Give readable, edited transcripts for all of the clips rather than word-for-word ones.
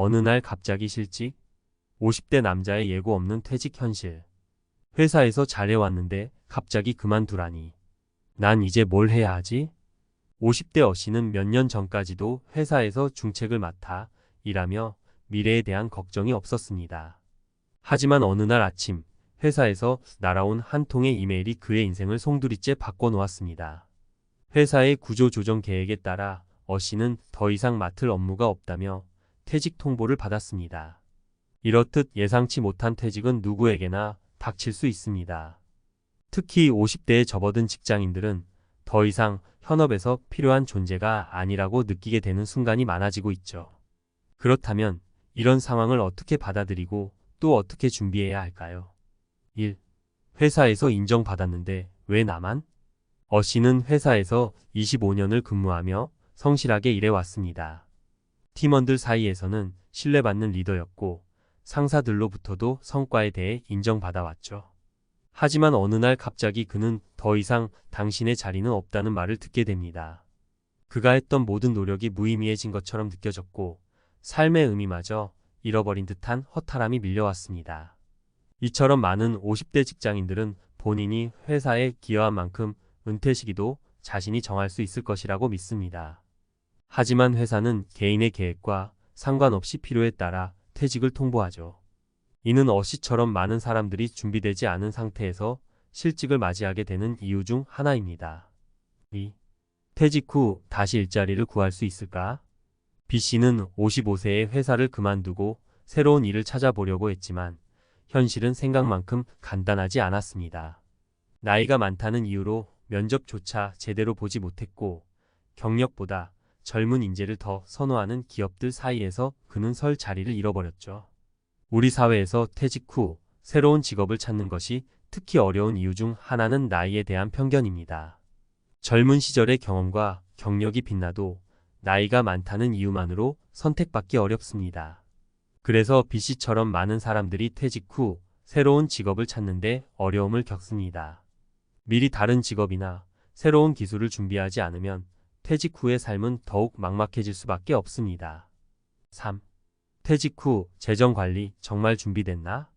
어느 날 갑자기 실직, 50대 남자의 예고 없는 퇴직 현실. 회사에서 잘해왔는데 갑자기 그만두라니. 난 이제 뭘 해야 하지? 50대 어씨는 몇 년 전까지도 회사에서 중책을 맡아 일하며 미래에 대한 걱정이 없었습니다. 하지만 어느 날 아침 회사에서 날아온 한 통의 이메일이 그의 인생을 송두리째 바꿔놓았습니다. 회사의 구조조정 계획에 따라 어씨는 더 이상 맡을 업무가 없다며 퇴직 통보를 받았습니다. 이렇듯 예상치 못한 퇴직은 누구에게나 닥칠 수 있습니다. 특히 50대에 접어든 직장인들은 더 이상 현업에서 필요한 존재가 아니라고 느끼게 되는 순간이 많아지고 있죠. 그렇다면 이런 상황을 어떻게 받아들이고 또 어떻게 준비해야 할까요? 1. 회사에서 인정받았는데 왜 나만? 어씨는 회사에서 25년을 근무하며 성실하게 일해왔습니다. 팀원들 사이에서는 신뢰받는 리더였고 상사들로부터도 성과에 대해 인정받아왔죠. 하지만 어느 날 갑자기 그는 더 이상 당신의 자리는 없다는 말을 듣게 됩니다. 그가 했던 모든 노력이 무의미해진 것처럼 느껴졌고 삶의 의미마저 잃어버린 듯한 허탈함이 밀려왔습니다. 이처럼 많은 50대 직장인들은 본인이 회사에 기여한 만큼 은퇴 시기도 자신이 정할 수 있을 것이라고 믿습니다. 하지만 회사는 개인의 계획과 상관없이 필요에 따라 퇴직을 통보하죠. 이는 어씨처럼 많은 사람들이 준비되지 않은 상태에서 실직을 맞이하게 되는 이유 중 하나입니다. 2. 퇴직 후 다시 일자리를 구할 수 있을까? B씨는 55세에 회사를 그만두고 새로운 일을 찾아보려고 했지만 현실은 생각만큼 간단하지 않았습니다. 나이가 많다는 이유로 면접조차 제대로 보지 못했고 경력보다 젊은 인재를 더 선호하는 기업들 사이에서 그는 설 자리를 잃어버렸죠. 우리 사회에서 퇴직 후 새로운 직업을 찾는 것이 특히 어려운 이유 중 하나는 나이에 대한 편견입니다. 젊은 시절의 경험과 경력이 빛나도 나이가 많다는 이유만으로 선택받기 어렵습니다. 그래서 B씨처럼 많은 사람들이 퇴직 후 새로운 직업을 찾는데 어려움을 겪습니다. 미리 다른 직업이나 새로운 기술을 준비하지 않으면 퇴직 후의 삶은 더욱 막막해질 수밖에 없습니다. 3. 퇴직 후 재정 관리 정말 준비됐나?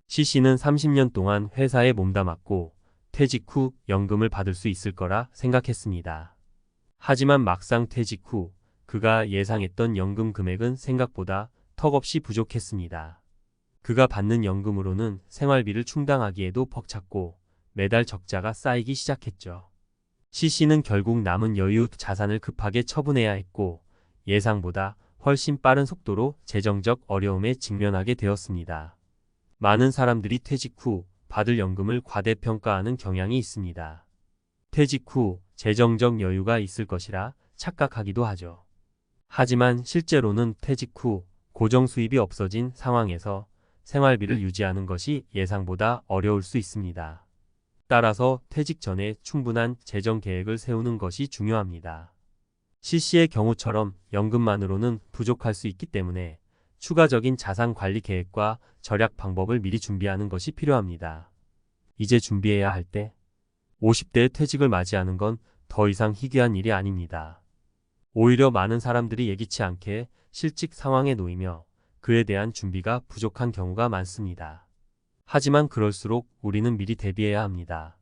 C씨는 30년 동안 회사에 몸담았고 퇴직 후 연금을 받을 수 있을 거라 생각했습니다. 하지만 막상 퇴직 후 그가 예상했던 연금 금액은 생각보다 턱없이 부족했습니다. 그가 받는 연금으로는 생활비를 충당하기에도 벅찼고 매달 적자가 쌓이기 시작했죠. C씨는 결국 남은 여유 자산을 급하게 처분해야 했고 예상보다 훨씬 빠른 속도로 재정적 어려움에 직면하게 되었습니다. 많은 사람들이 퇴직 후 받을 연금을 과대평가하는 경향이 있습니다. 퇴직 후 재정적 여유가 있을 것이라 착각하기도 하죠. 하지만 실제로는 퇴직 후 고정 수입이 없어진 상황에서 생활비를 유지하는 것이 예상보다 어려울 수 있습니다. 따라서 퇴직 전에 충분한 재정 계획을 세우는 것이 중요합니다. C씨의 경우처럼 연금만으로는 부족할 수 있기 때문에 추가적인 자산 관리 계획과 절약 방법을 미리 준비하는 것이 필요합니다. 이제 준비해야 할 때 50대의 퇴직을 맞이하는 건 더 이상 희귀한 일이 아닙니다. 오히려 많은 사람들이 예기치 않게 실직 상황에 놓이며 그에 대한 준비가 부족한 경우가 많습니다. 하지만 그럴수록 우리는 미리 대비해야 합니다.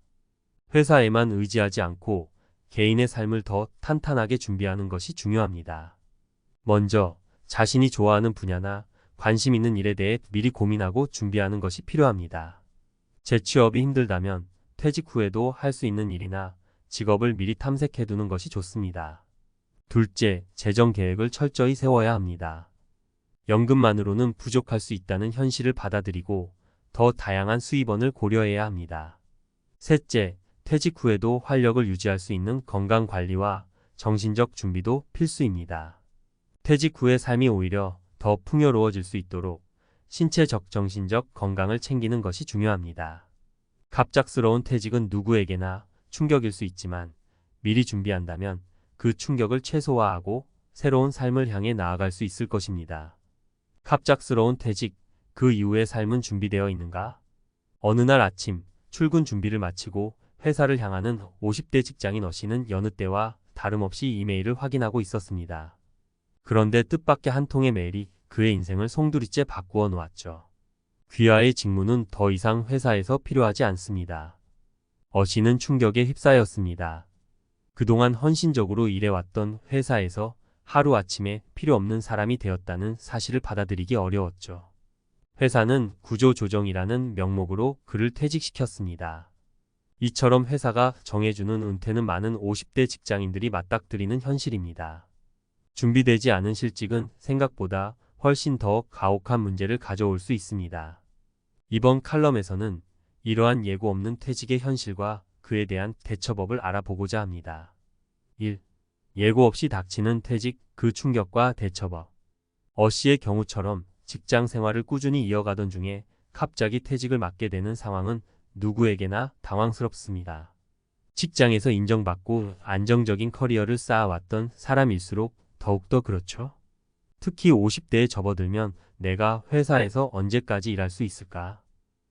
회사에만 의지하지 않고 개인의 삶을 더 탄탄하게 준비하는 것이 중요합니다. 먼저 자신이 좋아하는 분야나 관심 있는 일에 대해 미리 고민하고 준비하는 것이 필요합니다. 재취업이 힘들다면 퇴직 후에도 할 수 있는 일이나 직업을 미리 탐색해두는 것이 좋습니다. 둘째, 재정 계획을 철저히 세워야 합니다. 연금만으로는 부족할 수 있다는 현실을 받아들이고 더 다양한 수입원을 고려해야 합니다. 셋째, 퇴직 후에도 활력을 유지할 수 있는 건강 관리와 정신적 준비도 필수입니다. 퇴직 후의 삶이 오히려 더 풍요로워질 수 있도록 신체적, 정신적 건강을 챙기는 것이 중요합니다. 갑작스러운 퇴직은 누구에게나 충격일 수 있지만 미리 준비한다면 그 충격을 최소화하고 새로운 삶을 향해 나아갈 수 있을 것입니다. 갑작스러운 퇴직, 그 이후의 삶은 준비되어 있는가? 어느 날 아침 출근 준비를 마치고 회사를 향하는 50대 직장인 어씨는 여느 때와 다름없이 이메일을 확인하고 있었습니다. 그런데 뜻밖의 한 통의 메일이 그의 인생을 송두리째 바꾸어 놓았죠. 귀하의 직무는 더 이상 회사에서 필요하지 않습니다. 어씨는 충격에 휩싸였습니다. 그동안 헌신적으로 일해왔던 회사에서 하루아침에 필요 없는 사람이 되었다는 사실을 받아들이기 어려웠죠. 회사는 구조조정이라는 명목으로 그를 퇴직시켰습니다. 이처럼 회사가 정해주는 은퇴는 많은 50대 직장인들이 맞닥뜨리는 현실입니다. 준비되지 않은 실직은 생각보다 훨씬 더 가혹한 문제를 가져올 수 있습니다. 이번 칼럼에서는 이러한 예고 없는 퇴직의 현실과 그에 대한 대처법을 알아보고자 합니다. 1. 예고 없이 닥치는 퇴직, 그 충격과 대처법. 어씨의 경우처럼 직장 생활을 꾸준히 이어가던 중에 갑자기 퇴직을 맞게 되는 상황은 누구에게나 당황스럽습니다. 직장에서 인정받고 안정적인 커리어를 쌓아왔던 사람일수록 더욱더 그렇죠. 특히 50대에 접어들면 내가 회사에서 언제까지 일할 수 있을까?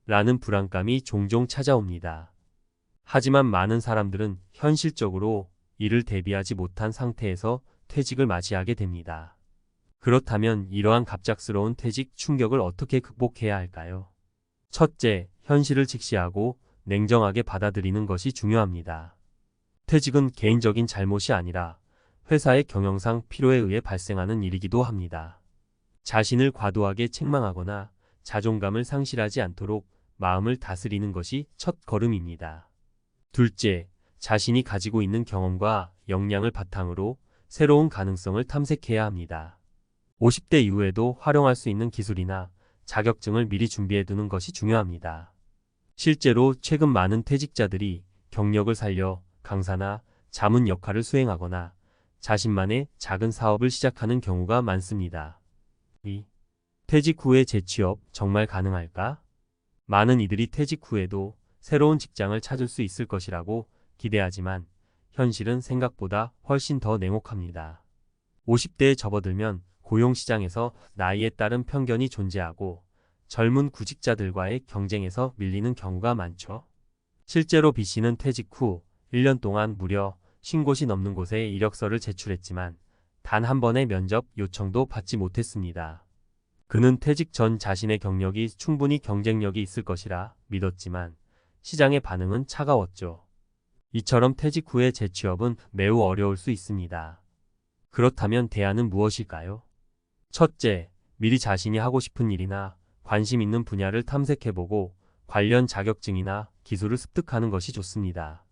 라는 불안감이 종종 찾아옵니다. 하지만 많은 사람들은 현실적으로 이를 대비하지 못한 상태에서 퇴직을 맞이하게 됩니다. 그렇다면 이러한 갑작스러운 퇴직 충격을 어떻게 극복해야 할까요? 첫째, 현실을 직시하고 냉정하게 받아들이는 것이 중요합니다. 퇴직은 개인적인 잘못이 아니라 회사의 경영상 필요에 의해 발생하는 일이기도 합니다. 자신을 과도하게 책망하거나 자존감을 상실하지 않도록 마음을 다스리는 것이 첫 걸음입니다. 둘째, 자신이 가지고 있는 경험과 역량을 바탕으로 새로운 가능성을 탐색해야 합니다. 50대 이후에도 활용할 수 있는 기술이나 자격증을 미리 준비해두는 것이 중요합니다. 실제로 최근 많은 퇴직자들이 경력을 살려 강사나 자문 역할을 수행하거나 자신만의 작은 사업을 시작하는 경우가 많습니다. 2. 퇴직 후의 재취업 정말 가능할까? 많은 이들이 퇴직 후에도 새로운 직장을 찾을 수 있을 것이라고 기대하지만 현실은 생각보다 훨씬 더 냉혹합니다. 50대에 접어들면 고용시장에서 나이에 따른 편견이 존재하고 젊은 구직자들과의 경쟁에서 밀리는 경우가 많죠. 실제로 B씨는 퇴직 후 1년 동안 무려 50곳이 넘는 곳에 이력서를 제출했지만 단 한 번의 면접 요청도 받지 못했습니다. 그는 퇴직 전 자신의 경력이 충분히 경쟁력이 있을 것이라 믿었지만 시장의 반응은 차가웠죠. 이처럼 퇴직 후의 재취업은 매우 어려울 수 있습니다. 그렇다면 대안은 무엇일까요? 첫째, 미리 자신이 하고 싶은 일이나 관심 있는 분야를 탐색해보고 관련 자격증이나 기술을 습득하는 것이 좋습니다.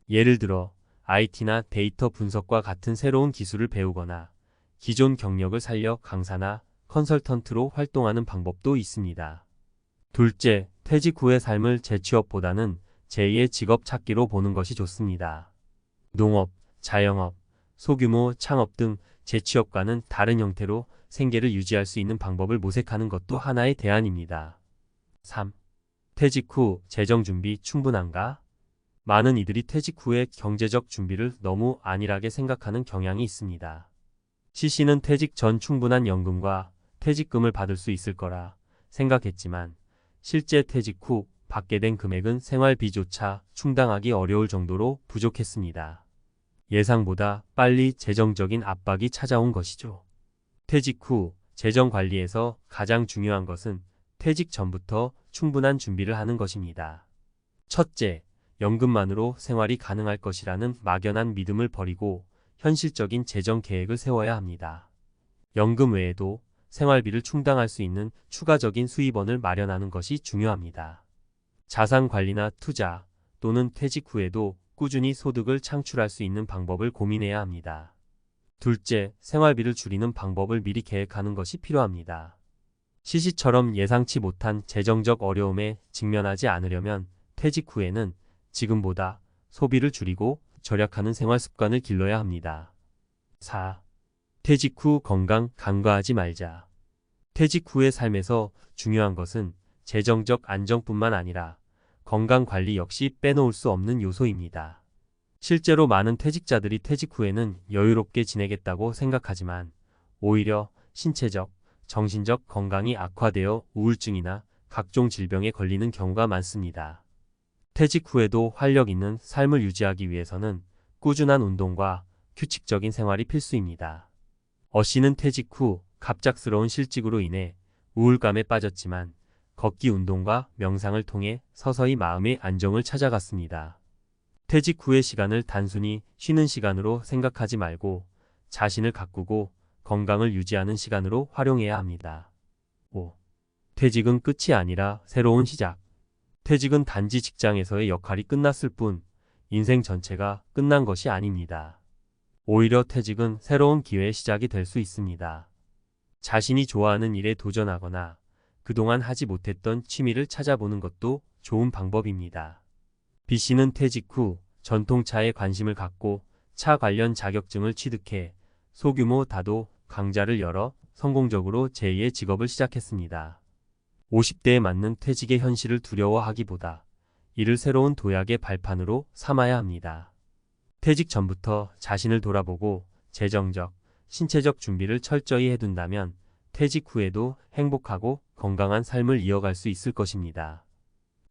예를 들어 IT나 데이터 분석과 같은 새로운 기술을 배우거나 기존 경력을 살려 강사나 컨설턴트로 활동하는 방법도 있습니다. 둘째, 퇴직 후의 삶을 재취업보다는 제2의 직업 찾기로 보는 것이 좋습니다. 농업, 자영업, 소규모 창업 등 재취업과는 다른 형태로 생계를 유지할 수 있는 방법을 모색하는 것도 하나의 대안입니다. 3. 퇴직 후 재정 준비 충분한가? 많은 이들이 퇴직 후의 경제적 준비를 너무 안일하게 생각하는 경향이 있습니다. C씨는 퇴직 전 충분한 연금과 퇴직금을 받을 수 있을 거라 생각했지만 실제 퇴직 후 받게 된 금액은 생활비조차 충당하기 어려울 정도로 부족했습니다. 예상보다 빨리 재정적인 압박이 찾아온 것이죠. 퇴직 후 재정 관리에서 가장 중요한 것은 퇴직 전부터 충분한 준비를 하는 것입니다. 첫째, 연금만으로 생활이 가능할 것이라는 막연한 믿음을 버리고 현실적인 재정 계획을 세워야 합니다. 연금 외에도 생활비를 충당할 수 있는 추가적인 수입원을 마련하는 것이 중요합니다. 자산 관리나 투자 또는 퇴직 후에도 꾸준히 소득을 창출할 수 있는 방법을 고민해야 합니다. 둘째, 생활비를 줄이는 방법을 미리 계획하는 것이 필요합니다. C씨처럼 예상치 못한 재정적 어려움에 직면하지 않으려면 퇴직 후에는 지금보다 소비를 줄이고 절약하는 생활 습관을 길러야 합니다. 4. 퇴직 후 건강 간과하지 말자. 퇴직 후의 삶에서 중요한 것은 재정적 안정뿐만 아니라 건강 관리 역시 빼놓을 수 없는 요소입니다. 실제로 많은 퇴직자들이 퇴직 후에는 여유롭게 지내겠다고 생각하지만 오히려 신체적, 정신적 건강이 악화되어 우울증이나 각종 질병에 걸리는 경우가 많습니다. 퇴직 후에도 활력 있는 삶을 유지하기 위해서는 꾸준한 운동과 규칙적인 생활이 필수입니다. 어씨는 퇴직 후 갑작스러운 실직으로 인해 우울감에 빠졌지만 걷기 운동과 명상을 통해 서서히 마음의 안정을 찾아갔습니다. 퇴직 후의 시간을 단순히 쉬는 시간으로 생각하지 말고 자신을 가꾸고 건강을 유지하는 시간으로 활용해야 합니다. 5. 퇴직은 끝이 아니라 새로운 시작. 퇴직은 단지 직장에서의 역할이 끝났을 뿐 인생 전체가 끝난 것이 아닙니다. 오히려 퇴직은 새로운 기회의 시작이 될 수 있습니다. 자신이 좋아하는 일에 도전하거나 그동안 하지 못했던 취미를 찾아보는 것도 좋은 방법입니다. B씨는 퇴직 후 전통차에 관심을 갖고 차 관련 자격증을 취득해 소규모 다도 강좌를 열어 성공적으로 제2의 직업을 시작했습니다. 50대에 맞는 퇴직의 현실을 두려워하기보다 이를 새로운 도약의 발판으로 삼아야 합니다. 퇴직 전부터 자신을 돌아보고 재정적, 신체적 준비를 철저히 해둔다면 퇴직 후에도 행복하고 건강한 삶을 이어갈 수 있을 것입니다.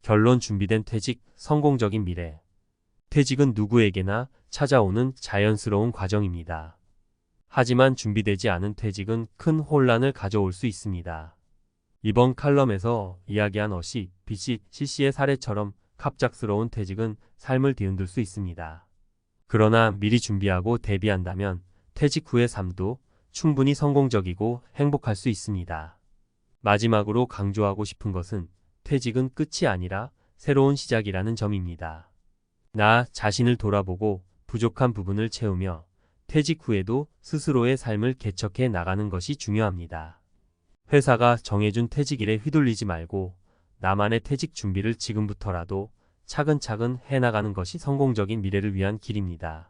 결론 준비된 퇴직, 성공적인 미래. 퇴직은 누구에게나 찾아오는 자연스러운 과정입니다. 하지만 준비되지 않은 퇴직은 큰 혼란을 가져올 수 있습니다. 이번 칼럼에서 이야기한 어시, B씨, C씨의 사례처럼 갑작스러운 퇴직은 삶을 뒤흔들 수 있습니다. 그러나 미리 준비하고 대비한다면 퇴직 후의 삶도 충분히 성공적이고 행복할 수 있습니다. 마지막으로 강조하고 싶은 것은 퇴직은 끝이 아니라 새로운 시작이라는 점입니다. 나 자신을 돌아보고 부족한 부분을 채우며 퇴직 후에도 스스로의 삶을 개척해 나가는 것이 중요합니다. 회사가 정해준 퇴직일에 휘둘리지 말고 나만의 퇴직 준비를 지금부터라도 차근차근 해나가는 것이 성공적인 미래를 위한 길입니다.